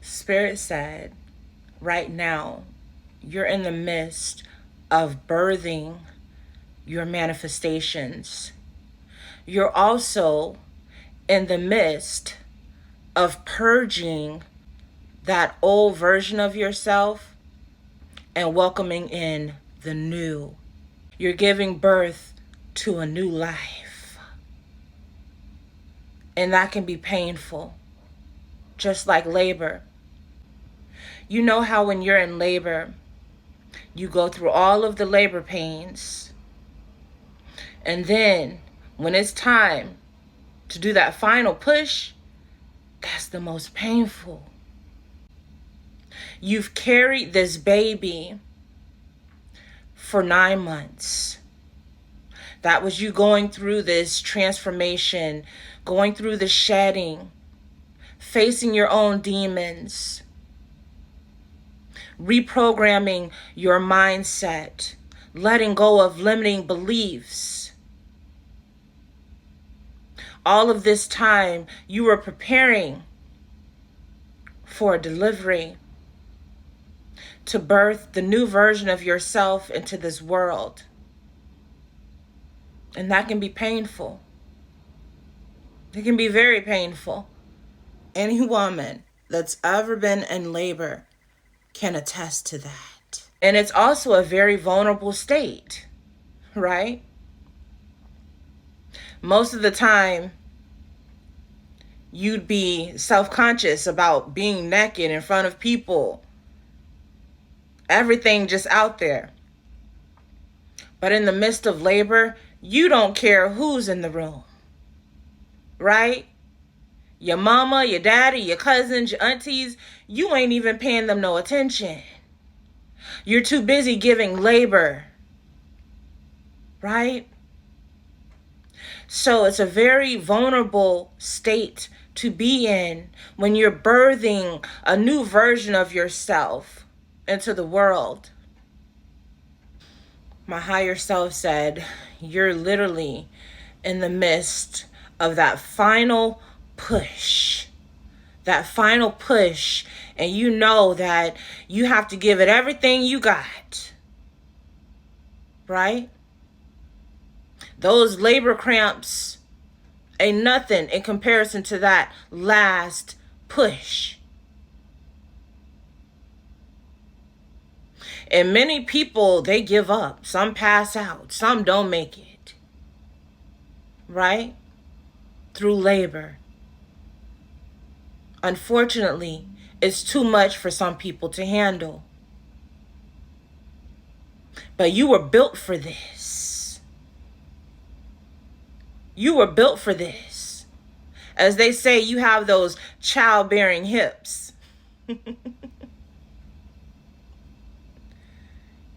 Spirit said, right now, you're in the midst of birthing your manifestations. You're also in the midst of purging that old version of yourself and welcoming in the new. You're giving birth to a new life. And that can be painful, just like labor. You know how when you're in labor, you go through all of the labor pains. And then when it's time to do that final push, that's the most painful. You've carried this baby for 9 months. That was you going through this transformation, going through the shedding, facing your own demons, reprogramming your mindset, letting go of limiting beliefs. All of this time, you were preparing for a delivery, to birth the new version of yourself into this world. And that can be painful. It can be very painful. Any woman that's ever been in labor can attest to that. And it's also a very vulnerable state, right? Most of the time, you'd be self-conscious about being naked in front of people. Everything just out there. But in the midst of labor, you don't care who's in the room, right? Your mama, your daddy, your cousins, your aunties, you ain't even paying them no attention. You're too busy giving labor, right? So it's a very vulnerable state to be in when you're birthing a new version of yourself into the world. My higher self said, you're literally in the midst of that final push. That final push. And you know that you have to give it everything you got. Right? Those labor cramps ain't nothing in comparison to that last push. And many people, they give up. Some pass out. Some don't make it. Right? Through labor. Unfortunately, it's too much for some people to handle. But you were built for this. You were built for this. As they say, you have those childbearing hips.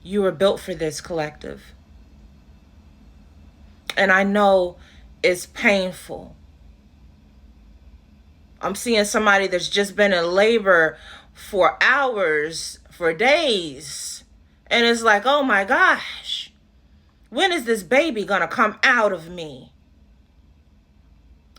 You were built for this, collective. And I know it's painful. I'm seeing somebody that's just been in labor for hours, for days. And it's like, oh my gosh, when is this baby gonna come out of me?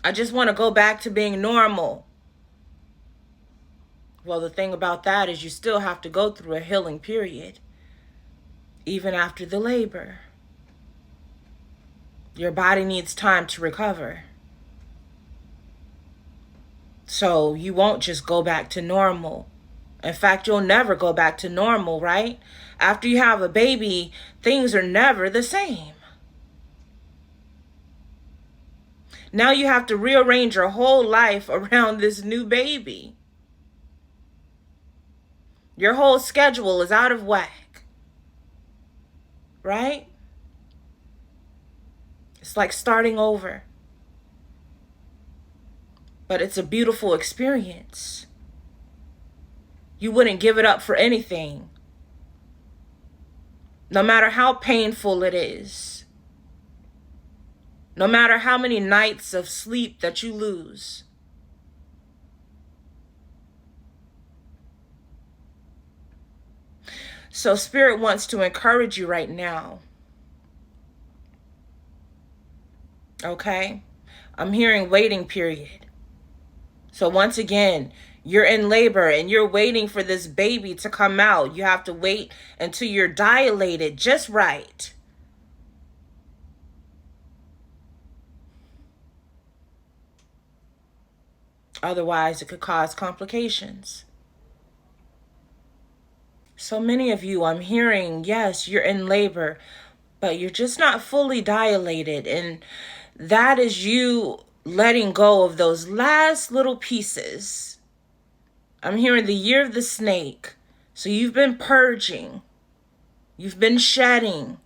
I just want to go back to being normal. Well, the thing about that is you still have to go through a healing period. Even after the labor. Your body needs time to recover. So you won't just go back to normal. In fact, you'll never go back to normal, right? After you have a baby, things are never the same. Now you have to rearrange your whole life around this new baby. Your whole schedule is out of whack. Right? It's like starting over. But it's a beautiful experience. You wouldn't give it up for anything. No matter how painful it is. No matter how many nights of sleep that you lose. So Spirit wants to encourage you right now. Okay? I'm hearing waiting period. So once again, You're in labor and you're waiting for this baby to come out. You have to wait until you're dilated just right. Otherwise, it could cause complications. So many of you, I'm hearing, yes, you're in labor, but you're just not fully dilated. And that is you letting go of those last little pieces. I'm hearing the year of the snake. So you've been purging. You've been shedding.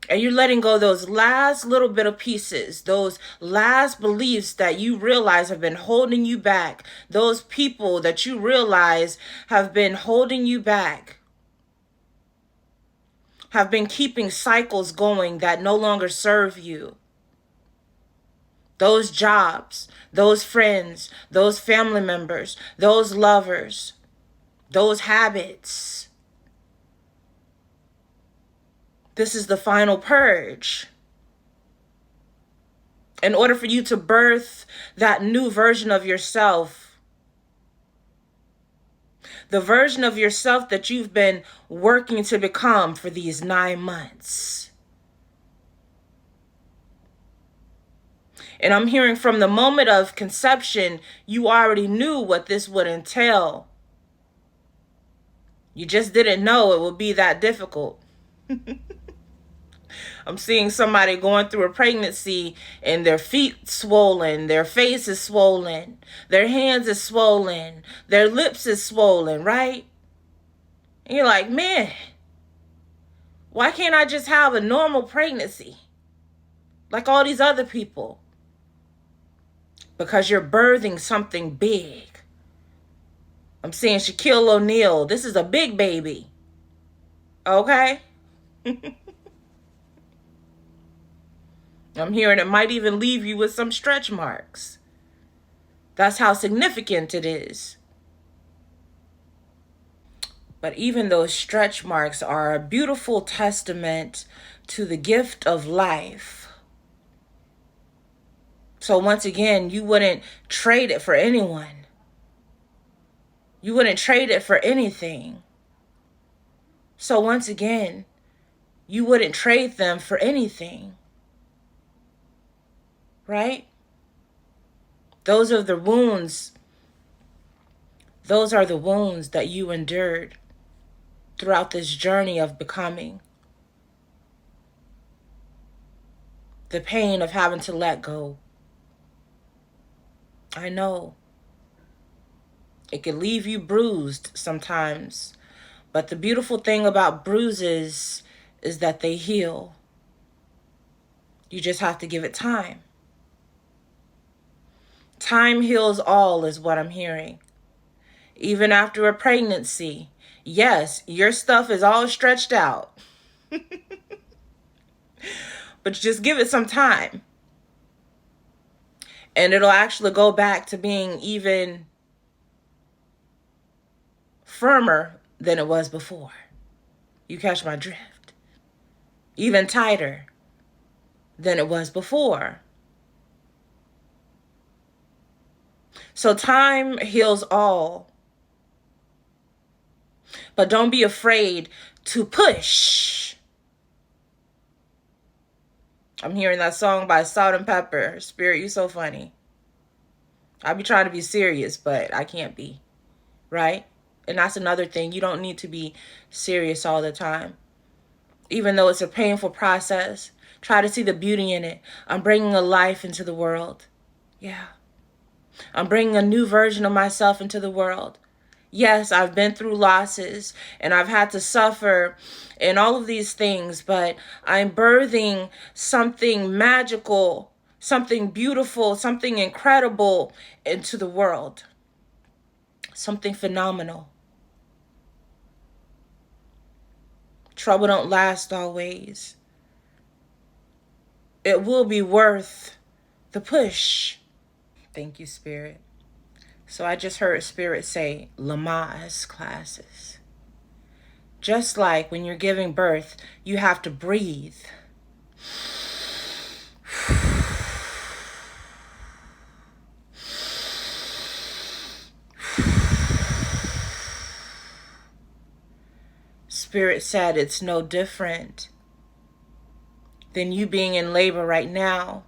And you're letting go those last little bit of pieces, those last beliefs that you realize have been holding you back, those people that you realize have been holding you back, have been keeping cycles going that no longer serve you. Those jobs, those friends, those family members, those lovers, those habits. This is the final purge. In order for you to birth that new version of yourself, the version of yourself that you've been working to become for these 9 months. And I'm hearing from the moment of conception, you already knew what this would entail. You just didn't know it would be that difficult. I'm seeing somebody going through a pregnancy and their feet swollen, their face is swollen, their hands is swollen, their lips is swollen, right? And you're like, man, why can't I just have a normal pregnancy like all these other people? Because you're birthing something big. I'm seeing Shaquille O'Neal. This is a big baby. Okay? I'm hearing it might even leave you with some stretch marks. That's how significant it is. But even those stretch marks are a beautiful testament to the gift of life. So once again, you wouldn't trade it for anyone. You wouldn't trade it for anything. So once again, you wouldn't trade them for anything. Right? Those are the wounds. Those are the wounds that you endured throughout this journey of becoming. The pain of having to let go. I know. It can leave you bruised sometimes. But the beautiful thing about bruises is that they heal. You just have to give it time. Time heals all is what I'm hearing. Even after a pregnancy, yes, your stuff is all stretched out. But just give it some time. And it'll actually go back to being even firmer than it was before. You catch my drift? Even tighter than it was before. So time heals all. But don't be afraid to push. I'm hearing that song by Salt and Pepper. Spirit, you so funny. I be trying to be serious, but I can't be. Right? And that's another thing. You don't need to be serious all the time. Even though it's a painful process, try to see the beauty in it. I'm bringing a life into the world. Yeah. I'm bringing a new version of myself into the world. Yes, I've been through losses and I've had to suffer and all of these things, but I'm birthing something magical, something beautiful, something incredible into the world. Something phenomenal. Trouble don't last always. It will be worth the push. Thank you, Spirit. So I just heard Spirit say, Lamaze classes. Just like when you're giving birth, you have to breathe. Spirit said it's no different than you being in labor right now.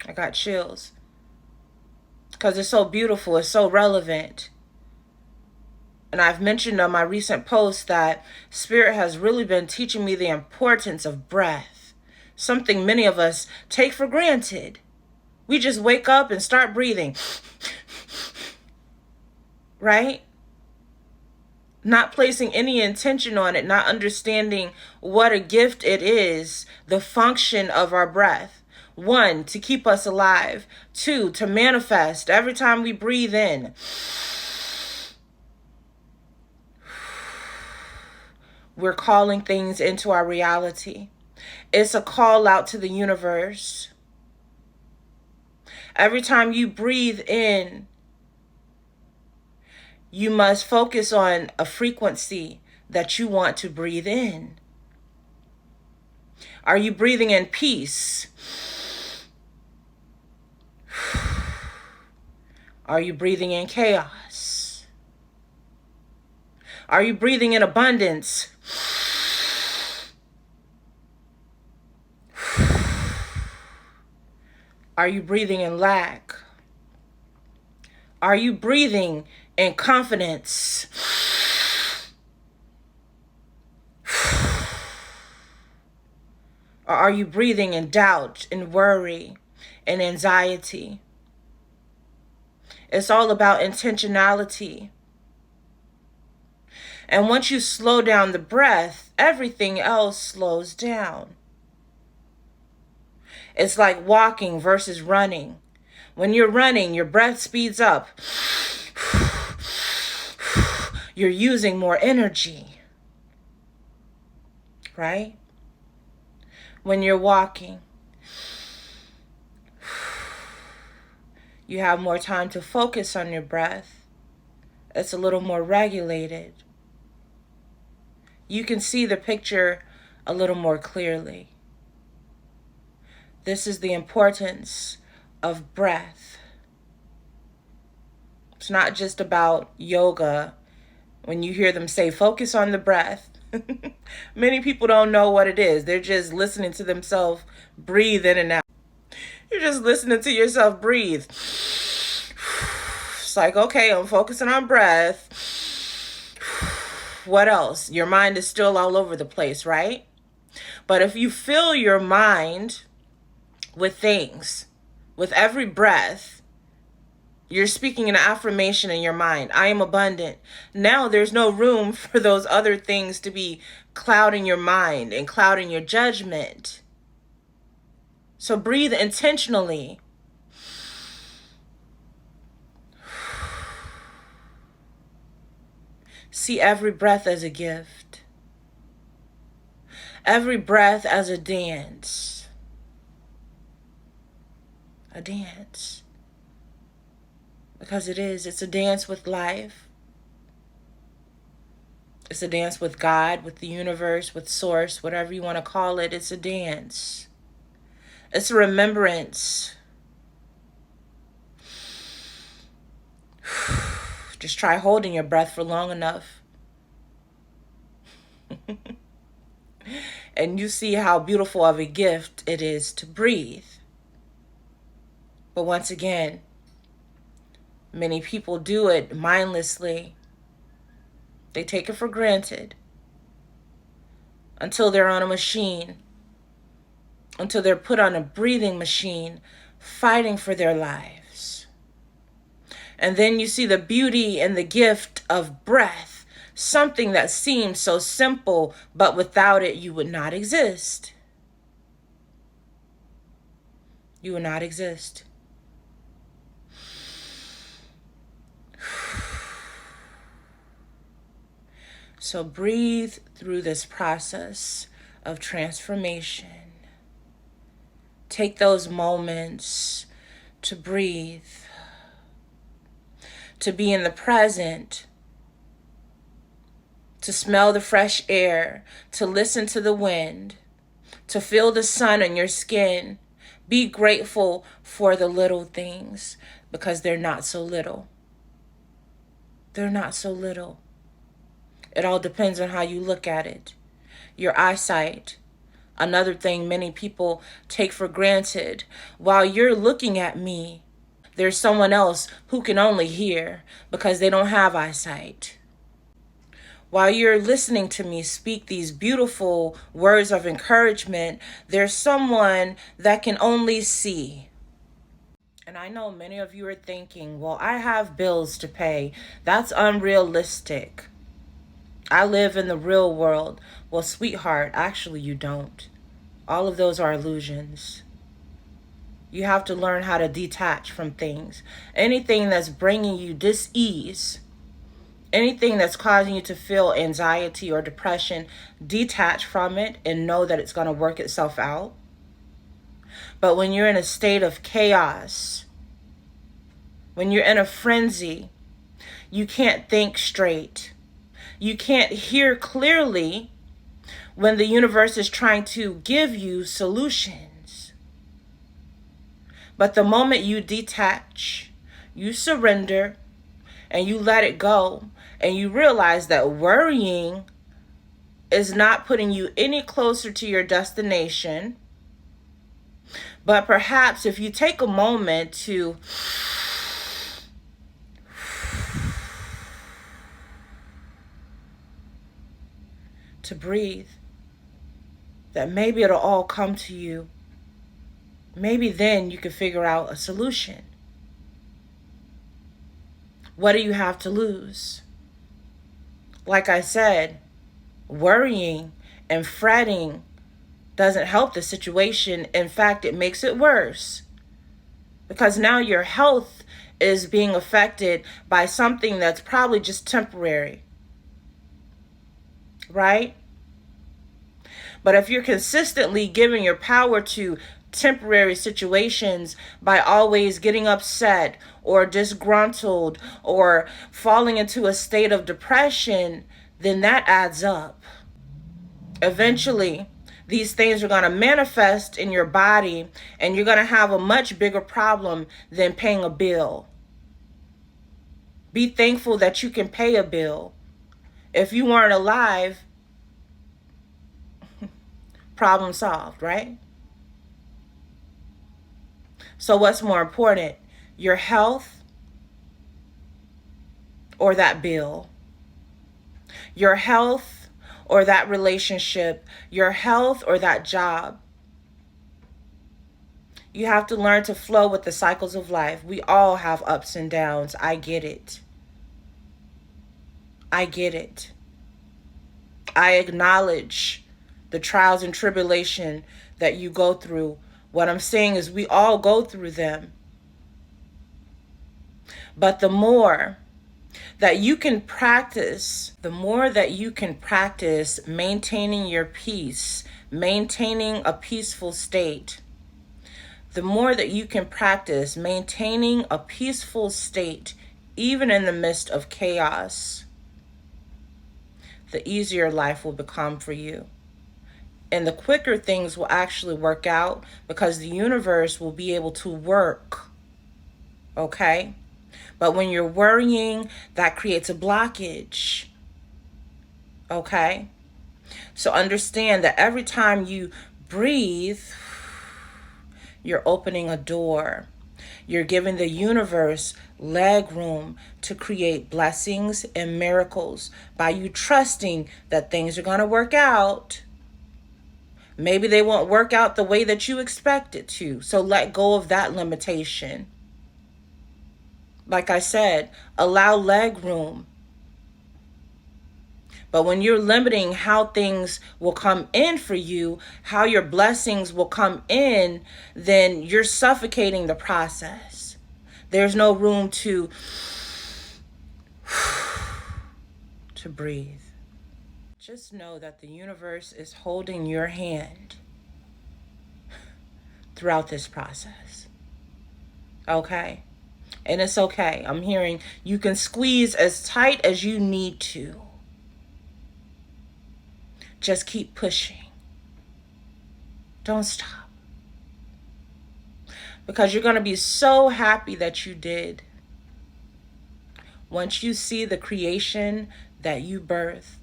I got chills. Because it's so beautiful. It's so relevant. And I've mentioned on my recent post that Spirit has really been teaching me the importance of breath. Something many of us take for granted. We just wake up and start breathing. Right? Not placing any intention on it, not understanding what a gift it is, the function of our breath. 1, to keep us alive. 2, to manifest every time we breathe in. We're calling things into our reality. It's a call out to the universe. Every time you breathe in, you must focus on a frequency that you want to breathe in. Are you breathing in peace? Are you breathing in chaos? Are you breathing in abundance? Are you breathing in lack? Are you breathing in confidence? Or are you breathing in doubt and worry and anxiety? It's all about intentionality. And once you slow down the breath, everything else slows down. It's like walking versus running. When you're running, your breath speeds up. You're using more energy, right? When you're walking, you have more time to focus on your breath. It's a little more regulated. You can see the picture a little more clearly. This is the importance of breath. It's not just about yoga. When you hear them say, focus on the breath, many people don't know what it is. They're just listening to themselves breathe in and out. You're just listening to yourself breathe. It's like, okay, I'm focusing on breath. What else? Your mind is still all over the place, right? But if you fill your mind with things, with every breath, you're speaking an affirmation in your mind. I am abundant. Now there's no room for those other things to be clouding your mind and clouding your judgment. So breathe intentionally. See every breath as a gift. Every breath as a dance. A dance. Because it is. It's a dance with life. It's a dance with God, with the universe, with Source, whatever you want to call it. It's a dance. It's a remembrance. Just try holding your breath for long enough. And you see how beautiful of a gift it is to breathe. But once again, many people do it mindlessly. They take it for granted until they're on a machine, until they're put on a breathing machine, fighting for their lives. And then you see the beauty and the gift of breath, something that seems so simple, but without it, you would not exist. You would not exist. So breathe through this process of transformation. Take those moments to breathe, to be in the present, to smell the fresh air, to listen to the wind, to feel the sun on your skin. Be grateful for the little things because they're not so little. They're not so little. It all depends on how you look at it. Your eyesight. Another thing many people take for granted. While you're looking at me, there's someone else who can only hear because they don't have eyesight. While you're listening to me speak these beautiful words of encouragement, there's someone that can only see. And I know many of you are thinking, well, I have bills to pay. That's unrealistic. I live in the real world. Well, sweetheart, actually you don't. All of those are illusions. You have to learn how to detach from things. Anything that's bringing you dis-ease, anything that's causing you to feel anxiety or depression, detach from it and know that it's going to work itself out. But when you're in a state of chaos, when you're in a frenzy, you can't think straight. You can't hear clearly when the universe is trying to give you solutions. But the moment you detach, you surrender, and you let it go, and you realize that worrying is not putting you any closer to your destination. But perhaps if you take a moment to breathe, that maybe it'll all come to you. Maybe then you can figure out a solution. What do you have to lose? Like I said, worrying and fretting doesn't help the situation. In fact, it makes it worse. Because now your health is being affected by something that's probably just temporary. Right? But if you're consistently giving your power to temporary situations by always getting upset or disgruntled or falling into a state of depression, then that adds up. Eventually, these things are going to manifest in your body, and you're going to have a much bigger problem than paying a bill. Be thankful that you can pay a bill. If you weren't alive, problem solved, right? So what's more important, your health or that bill? Your health or that relationship? Your health or that job? You have to learn to flow with the cycles of life. We all have ups and downs. I get it. I get it. I acknowledge the trials and tribulation that you go through. What I'm saying is we all go through them. But the more that you can practice, maintaining your peace, maintaining a peaceful state, the more that you can practice maintaining a peaceful state, even in the midst of chaos, the easier life will become for you. And the quicker things will actually work out because the universe will be able to work. Okay? But when you're worrying, that creates a blockage. Okay? So understand that every time you breathe, you're opening a door. You're giving the universe leg room to create blessings and miracles by you trusting that things are going to work out. Maybe they won't work out the way that you expect it to. So let go of that limitation. Like I said, allow leg room. But when you're limiting how things will come in for you, how your blessings will come in, then you're suffocating the process. There's no room to breathe. Just know that the universe is holding your hand throughout this process. Okay? And it's okay. I'm hearing you can squeeze as tight as you need to. Just keep pushing. Don't stop. Because you're going to be so happy that you did. Once you see the creation that you birthed,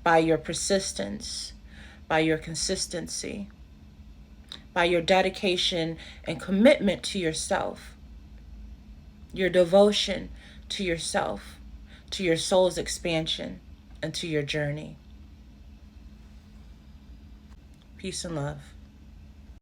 by your persistence, by your consistency, by your dedication and commitment to yourself, your devotion to yourself, to your soul's expansion, and to your journey. Peace and love.